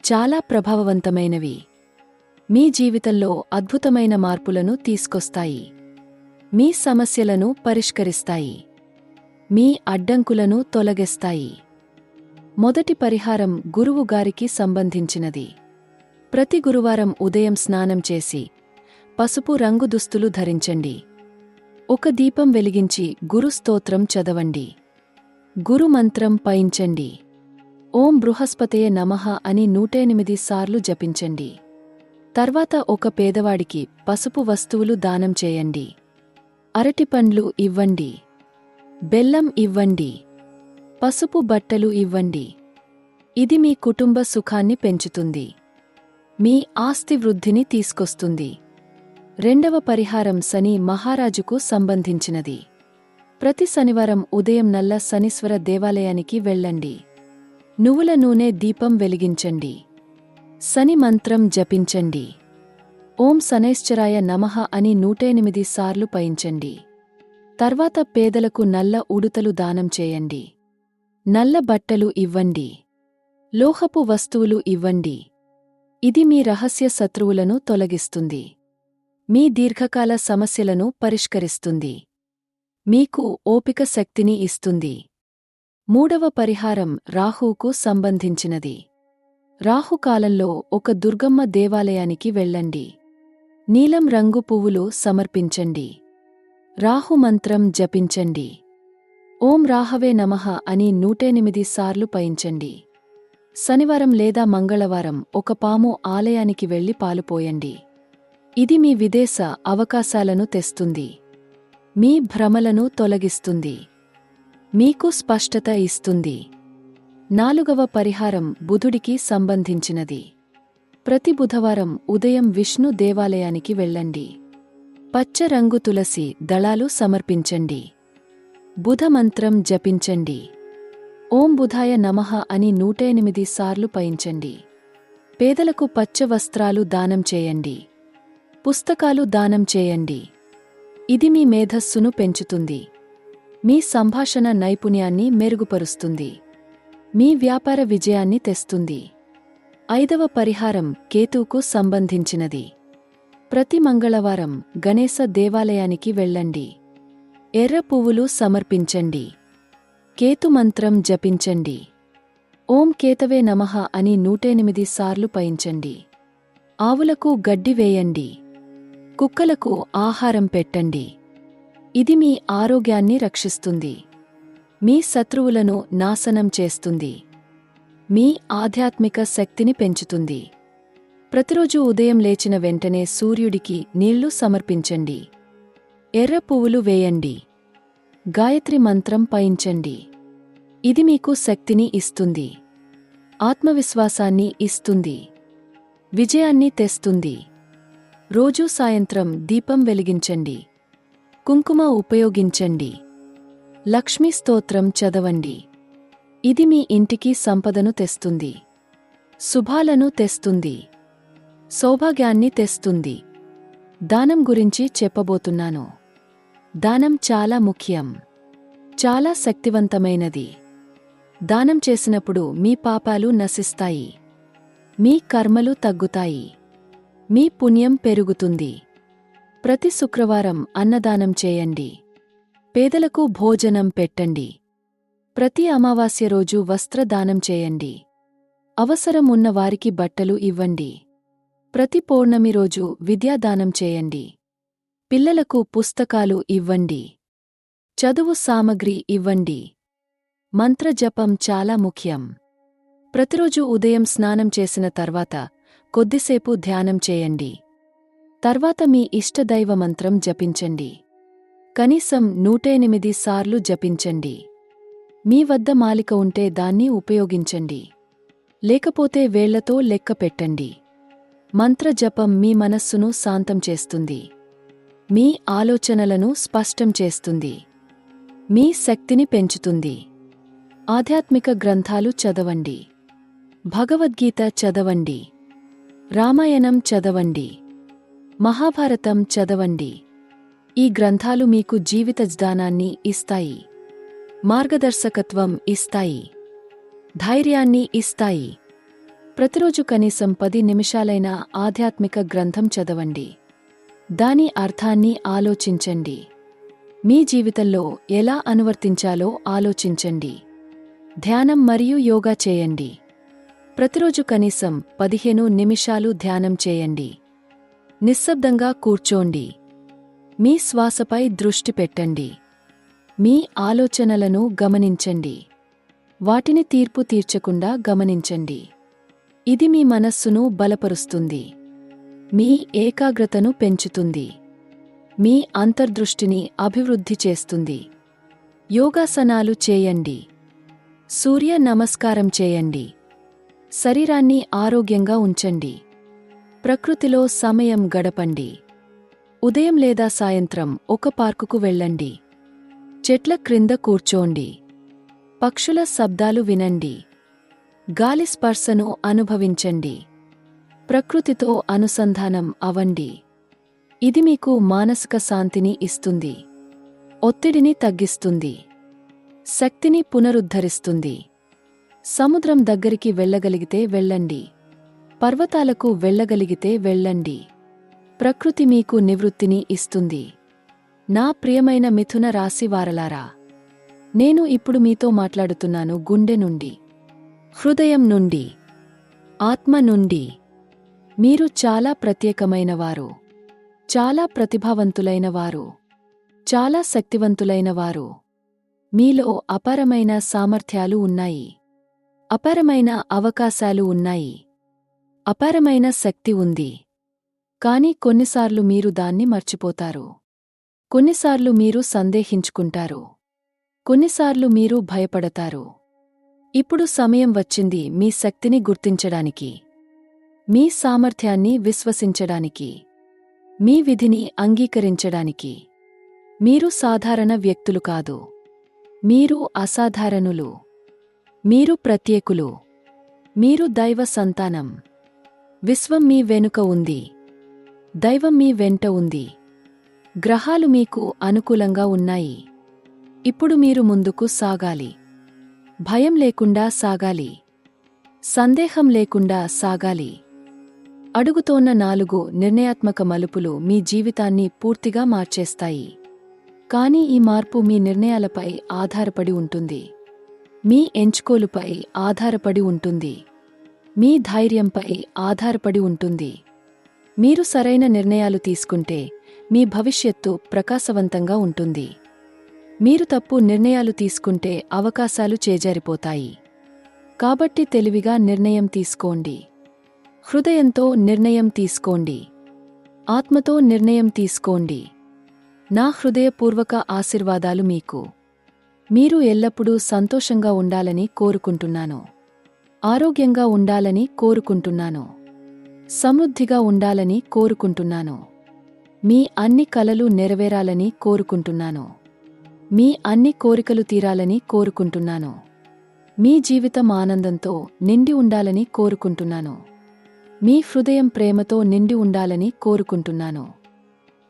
చాలా ప్రభావవంతమైనవి. మీ జీవితంలో అద్భుతమైన మార్పులను తీసుకొస్తాయి. మీ సమస్యలను పరిష్కరిస్తాయి. మీ అడ్డంకులను తొలగిస్తాయి. మొదటి పరిహారం గురువు గారికి సంబంధించినది. ప్రతి గురువారం ఉదయం స్నానం చేసి పసుపు రంగు దుస్తులు ధరించండి. ఒక దీపం వెలిగించి గురు స్తోత్రం చదవండి. గురు మంత్రం పయించండి. ఓం బృహస్పతయే నమః అని 108 సార్లు జపించండి. తర్వాత ఒక పేదవాడికి పసుపు వస్తువులు దానం చేయండి. అరటిపండ్లు ఇవ్వండి. బెల్లం ఇవ్వండి. పసుపు బట్టలు ఇవ్వండి. ఇది మీ కుటుంబ సుఖాన్ని పెంచుతుంది. మీ ఆస్తి వృద్ధిని తీసుకొస్తుంది. రెండవ పరిహారం శని మహారాజుకు సంబంధించినది. ప్రతి శనివారం ఉదయం నల్ల శనీశ్వర దేవాలయానికి వెళ్ళండి. నువ్వుల నూనె దీపం వెలిగించండి. శని మంత్రం జపించండి. ఓం శనైశ్చరాయ నమః అని 108 సార్లు పయించండి. తర్వాత పేదలకు నల్ల ఉడుతలు దానం చేయండి. నల్ల బట్టలు ఇవ్వండి. లోహపు వస్తువులు ఇవ్వండి. ఇది మీ రహస్య శత్రువులను తొలగిస్తుంది. మీ దీర్ఘకాల సమస్యలను పరిష్కరిస్తుంది. మీకు ఓపిక శక్తిని ఇస్తుంది. మూడవ పరిహారం రాహువుకు సంబంధించినది. రాహుకాలంలో ఒక దుర్గమ్మ దేవాలయానికి వెళ్ళండి. నీలం రంగు పువ్వులు సమర్పించండి. రాహు మంత్రం జపించండి. ఓం రాహవే నమః అని 108 సార్లు పయించండి. శనివారం లేదా మంగళవారం ఒక పాము ఆలయానికి వెళ్లి పాలు పోయండి. ఇది మీ విదేశ అవకాశాలను తెస్తుంది. మీ భ్రమలను తొలగిస్తుంది. మీకు స్పష్టత ఇస్తుంది. నాలుగవ పరిహారం బుధుడికి సంబంధించినది. ప్రతి బుధవారం ఉదయం విష్ణు దేవాలయానికి వెళ్ళండి. పచ్చ రంగు తులసి దళాలు సమర్పించండి. బుధ మంత్రం జపించండి. ఓం బుధాయ నమః అని 108 సార్లు పయించండి. పేదలకు పచ్చ వస్త్రాలు దానం చేయండి. పుస్తకాలు దానం చేయండి. ఇది మీ మేధస్సును పెంచుతుంది. మీ సంభాషణ నైపుణ్యాన్ని మెరుగుపరుస్తుంది. మీ వ్యాపార విజయాన్ని తెస్తుంది. ఐదవ పరిహారం కేతువుకు సంబంధించినది. ప్రతి మంగళవారం గణేశ దేవాలయానికి వెళ్ళండి. ఎర్ర పువ్వులు సమర్పించండి. కేతు మంత్రం జపించండి. ఓం కేతవే నమః అని 108 సార్లు పయించండి. ఆవులకు గడ్డి వేయండి. కుక్కలకు ఆహారం పెట్టండి. ఇది మీ ఆరోగ్యాన్ని రక్షిస్తుంది. మీ శత్రువులను నాశనం చేస్తుంది. మీ ఆధ్యాత్మిక శక్తిని పెంచుతుంది. ప్రతిరోజు ఉదయం లేచిన వెంటనే సూర్యుడికి నీళ్లు సమర్పించండి. ఎర్ర పువ్వులు వేయండి. గాయత్రి మంత్రం పయించండి. ఇది మీకు శక్తిని ఇస్తుంది. ఆత్మవిశ్వాసాన్ని ఇస్తుంది. విజయాన్ని తెస్తుంది. రోజూ సాయంత్రం దీపం వెలిగించండి. కుంకుమ ఉపయోగించండి. లక్ష్మీ స్తోత్రం చదవండి. ఇది మీ ఇంటికి సంపదను తెస్తుంది. శుభాలను తెస్తుంది. సౌభాగ్యాన్ని తెస్తుంది. దానం గురించి చెప్పబోతున్నాను. దానం చాలా ముఖ్యం. చాలా శక్తివంతమైనది. దానం చేసినప్పుడు మీ పాపాలు నశిస్తాయి. మీ కర్మలు తగ్గుతాయి. మీ పుణ్యం పెరుగుతుంది. ప్రతి శుక్రవారం అన్నదానం చేయండి. పేదలకు భోజనం పెట్టండి. ప్రతి అమావాస్య రోజు వస్త్రదానం చేయండి. అవసరం ఉన్న వారికి బట్టలు ఇవ్వండి. ప్రతి పౌర్ణమి రోజు విద్యాదానం చేయండి. పిల్లలకు పుస్తకాలు ఇవ్వండి. చదువు సామగ్రి ఇవ్వండి. మంత్రజపం చాలా ముఖ్యం. ప్రతిరోజు ఉదయం స్నానం చేసిన తర్వాత కొద్దిసేపు ధ్యానం చేయండి. తర్వాత మీ ఇష్టదైవ మంత్రం జపించండి. కనీసం 108 సార్లు జపించండి. మీ వద్ద మాలిక ఉంటే దాన్ని ఉపయోగించండి. లేకపోతే వేళ్లతో లెక్క పెట్టండి. మంత్రజపం మీ మనస్సును శాంతం చేస్తుంది. మీ ఆలోచనలను స్పష్టం చేస్తుంది. మీ శక్తిని పెంచుతుంది. ఆధ్యాత్మిక గ్రంథాలు చదవండి. భగవద్గీత చదవండి. రామాయణం చదవండి. మహాభారతం చదవండి. ఈ గ్రంథాలు మీకు జీవిత జ్ఞానాన్ని ఇస్తాయి. మార్గదర్శకత్వం ఇస్తాయి. ధైర్యాన్ని ఇస్తాయి. ప్రతిరోజు కనీసం 10 నిమిషాలైనా ఆధ్యాత్మిక గ్రంథం చదవండి. దాని అర్థాన్ని ఆలోచించండి. మీ జీవితంలో ఎలా అనువర్తించాలో ఆలోచించండి. ధ్యానం మరియు యోగా చేయండి. ప్రతిరోజు కనీసం 15 నిమిషాలు ధ్యానం చేయండి. నిశ్శబ్దంగా కూర్చోండి. మీ శ్వాసపై దృష్టి పెట్టండి. మీ ఆలోచనలను గమనించండి. వాటిని తీర్పు తీర్చకుండా గమనించండి. ఇది మీ మనస్సును బలపరుస్తుంది. మీ ఏకాగ్రతను పెంచుతుంది. మీ అంతర్దృష్టిని అభివృద్ధి చేస్తుంది. యోగాసనాలు చేయండి. సూర్య నమస్కారం చేయండి. శరీరాన్ని ఆరోగ్యంగా ఉంచండి. ప్రకృతిలో సమయం గడపండి. ఉదయం లేదా సాయంత్రం ఒక పార్కుకు వెళ్ళండి. చెట్ల క్రింద కూర్చోండి. పక్షుల శబ్దాలు వినండి. గాలి స్పర్శను అనుభవించండి. ప్రకృతితో అనుసంధానం అవ్వండి. ఇది మీకు మానసిక శాంతిని ఇస్తుంది. ఒత్తిడిని తగ్గిస్తుంది. శక్తిని పునరుద్ధరిస్తుంది. సముద్రం దగ్గరికి వెళ్ళగలిగితే వెళ్ళండి. పర్వతాలకు వెళ్ళగలిగితే వెళ్ళండి. ప్రకృతి మీకు నివృత్తిని ఇస్తుంది. నా ప్రియమైన మిథున రాశి వారలారా, నేను ఇప్పుడు మీతో మాట్లాడుతున్నాను గుండె నుండి, హృదయం నుండి, ఆత్మ నుండి. మీరు చాలా ప్రత్యేకమైనవారు, చాలా ప్రతిభావంతులైనవారు, చాలా శక్తివంతులైనవారు. మీలో అపారమైన సామర్థ్యాలు ఉన్నాయి, అపారమైన అవకాశాలు ఉన్నాయి, అపారమైన శక్తి ఉంది. కానీ కొన్నిసార్లు మీరు దాన్ని మర్చిపోతారు. కొన్నిసార్లు మీరు సందేహించుకుంటారు. కొన్నిసార్లు మీరు భయపడతారు. ఇప్పుడు సమయం వచ్చింది మీ శక్తిని గుర్తించడానికి, మీ సామర్థ్యాన్ని విశ్వసించడానికి, మీ విధిని అంగీకరించడానికి. మీరు సాధారణ వ్యక్తులు కాదు. మీరు అసాధారణులు. మీరు ప్రత్యేకులు. మీరు దైవ సంతానం. విశ్వం మీ వెనుక ఉంది. దైవం మీ వెంట ఉంది. గ్రహాలు మీకు అనుకూలంగా ఉన్నాయి. ఇప్పుడు మీరు ముందుకు సాగాలి. భయం లేకుండా సాగాలి. సందేహం లేకుండా సాగాలి. అడుగుతోన్న 4 నిర్ణయాత్మక మలుపులు మీ జీవితాన్ని పూర్తిగా మార్చేస్తాయి. కానీ ఈ మార్పు మీ నిర్ణయాలపై ఆధారపడి ఉంటుంది. మీ ఎంచుకోలుపై ఆధారపడి ఉంటుంది. మీ ధైర్యంపై ఆధారపడి ఉంటుంది. మీరు సరైన నిర్ణయాలు తీసుకుంటే మీ భవిష్యత్తు ప్రకాశవంతంగా ఉంటుంది. మీరు తప్పు నిర్ణయాలు తీసుకుంటే అవకాశాలు చేజారిపోతాయి. కాబట్టి తెలివిగా నిర్ణయం తీసుకోండి. హృదయంతో నిర్ణయం తీసుకోండి. ఆత్మతో నిర్ణయం తీసుకోండి. నా హృదయపూర్వక ఆశీర్వాదాలు మీకు. మీరు ఎల్లప్పుడూ సంతోషంగా ఉండాలని కోరుకుంటున్నాను. ఆరోగ్యంగా ఉండాలని కోరుకుంటున్నాను. సమృద్ధిగా ఉండాలని కోరుకుంటున్నాను. మీ అన్ని కలలు నెరవేరాలని కోరుకుంటున్నాను. మీ అన్ని కోరికలు తీరాలని కోరుకుంటున్నాను. మీ జీవితం ఆనందంతో నిండి ఉండాలని కోరుకుంటున్నాను. మీ హృదయం ప్రేమతో నిండి ఉండాలని కోరుకుంటున్నాను.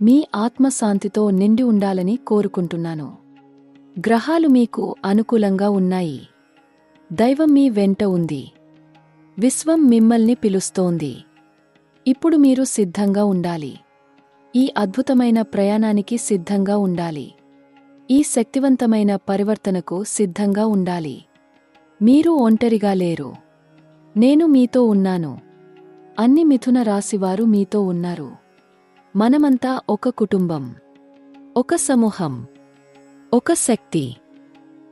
మీ ఆత్మశాంతితో నిండి ఉండాలని కోరుకుంటున్నాను. గ్రహాలు మీకు అనుకూలంగా ఉన్నాయి. దైవం మీ వెంట ఉంది. విశ్వం మిమ్మల్ని పిలుస్తోంది. ఇప్పుడు మీరు సిద్ధంగా ఉండాలి. ఈ అద్భుతమైన ప్రయాణానికి సిద్ధంగా ఉండాలి. ఈ శక్తివంతమైన పరివర్తనకు సిద్ధంగా ఉండాలి. మీరు ఒంటరిగా లేరు. నేను మీతో ఉన్నాను. అన్ని మిథున రాశివారు మీతో ఉన్నారు. మనమంతా ఒక కుటుంబం, ఒక సమూహం, ఒక శక్తి.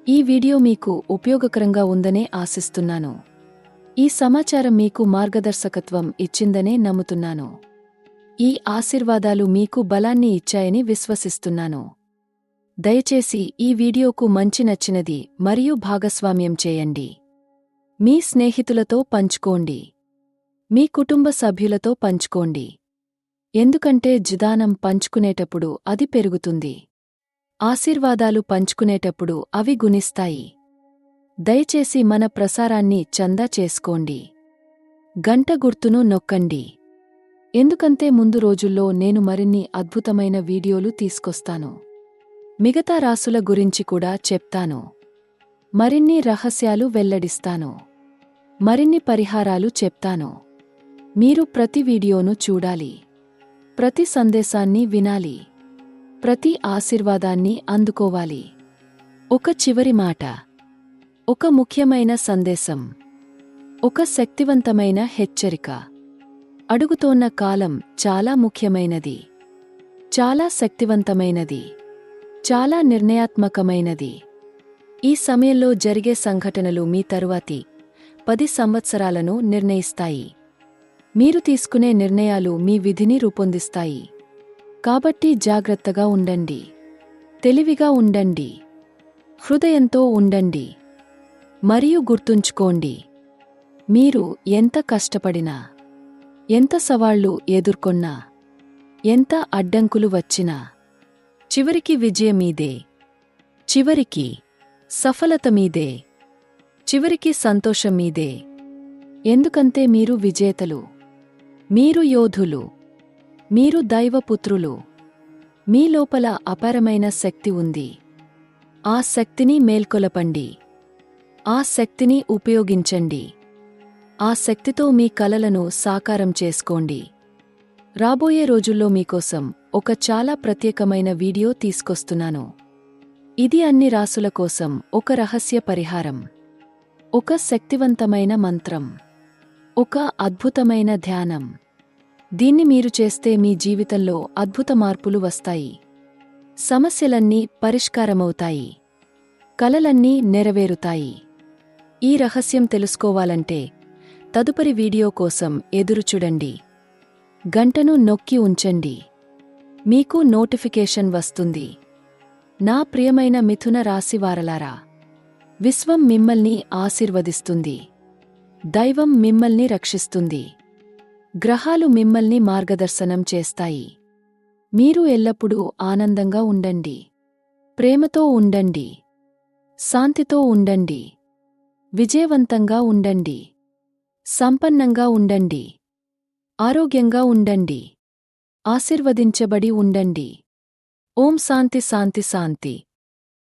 ఈ వీడియో మీకు ఉపయోగకరంగా ఉందనే ఆశిస్తున్నాను. ఈ సమాచారం మీకు మార్గదర్శకత్వం ఇచ్చిందనే నమ్ముతున్నాను. ఈ ఆశీర్వాదాలు మీకు బలాన్ని ఇచ్చాయని విశ్వసిస్తున్నాను. దయచేసి ఈ వీడియోకు మంచి నచ్చినది మరియు భాగస్వామ్యం చేయండి. మీ స్నేహితులతో పంచుకోండి. మీ కుటుంబ సభ్యులతో పంచుకోండి. ఎందుకంటే జిదానం పంచుకునేటప్పుడు అది పెరుగుతుంది. ఆశీర్వాదాలు పంచుకునేటప్పుడు అవి గుణిస్తాయి. దయచేసి మన ప్రసారాన్ని చందా చేసుకోండి. గంట గుర్తును నొక్కండి. ఎందుకంటే ముందు రోజుల్లో నేను మరిన్ని అద్భుతమైన వీడియోలు తీసుకొస్తాను. మిగతా రాసుల గురించి కూడా చెప్తాను. మరిన్ని రహస్యాలు వెల్లడిస్తాను. మరిన్ని పరిహారాలు చెప్తాను. మీరు ప్రతి వీడియోను చూడాలి. ప్రతి సందేశాన్ని వినాలి. ప్రతి ఆశీర్వాదాన్ని అందుకోవాలి. ఒక చివరి మాట, ఒక ముఖ్యమైన సందేశం, ఒక శక్తివంతమైన హెచ్చరిక. అడుగుతోన్న కాలం చాలా ముఖ్యమైనది, చాలా శక్తివంతమైనది, చాలా నిర్ణయాత్మకమైనది. ఈ సమయంలో జరిగే సంఘటనలు మీ తరువాతి 10 సంవత్సరాలను నిర్ణయిస్తాయి. మీరు తీసుకునే నిర్ణయాలు మీ విధిని రూపొందిస్తాయి. కాబట్టి జాగ్రత్తగా ఉండండి. తెలివిగా ఉండండి. హృదయంతో ఉండండి. మరియు గుర్తుంచుకోండి, మీరు ఎంత కష్టపడినా, ఎంత సవాళ్లు ఎదుర్కొన్నా, ఎంత అడ్డంకులు వచ్చినా, చివరికి విజయం మీదే. చివరికి సఫలత మీదే. చివరికి సంతోషం మీదే. ఎందుకంటే మీరు విజేతలు. మీరు యోధులు. మీరు దైవపుత్రులు. మీ లోపల అపారమైన శక్తి ఉంది. ఆ శక్తిని మేల్కొలపండి. ఆ శక్తిని ఉపయోగించండి. ఆ శక్తితో మీ కలలను సాకారం చేసుకోండి. రాబోయే రోజుల్లో మీకోసం ఒక చాలా ప్రత్యేకమైన వీడియో తీసుకొస్తున్నాను. ఇది అన్ని రాసుల కోసం ఒక రహస్య పరిహారం, ఒక శక్తివంతమైన మంత్రం, ఒక అద్భుతమైన ధ్యానం. దీన్ని మీరు చేస్తే మీ జీవితంలో అద్భుత మార్పులు వస్తాయి. సమస్యలన్నీ పరిష్కారమవుతాయి, కలలన్నీ నెరవేరుతాయి. ఈ రహస్యం తెలుసుకోవాలంటే తదుపరి వీడియో కోసం ఎదురుచూడండి. గంటను నొక్కి ఉంచండి, మీకు నోటిఫికేషన్ వస్తుంది. నా ప్రియమైన మిథున రాశివారలారా, విశ్వం మిమ్మల్ని ఆశీర్వదిస్తుంది, దైవం మిమ్మల్ని రక్షిస్తుంది, గ్రహాలు మిమ్మల్ని మార్గదర్శనం చేస్తాయి. మీరు ఎల్లప్పుడూ ఆనందంగా ఉండండి, ప్రేమతో ఉండండి, శాంతితో ఉండండి, విజయవంతంగా ఉండండి, సంపన్నంగా ఉండండి, ఆరోగ్యంగా ఉండండి, ఆశీర్వదించబడి ఉండండి. ఓం శాంతి శాంతి శాంతి.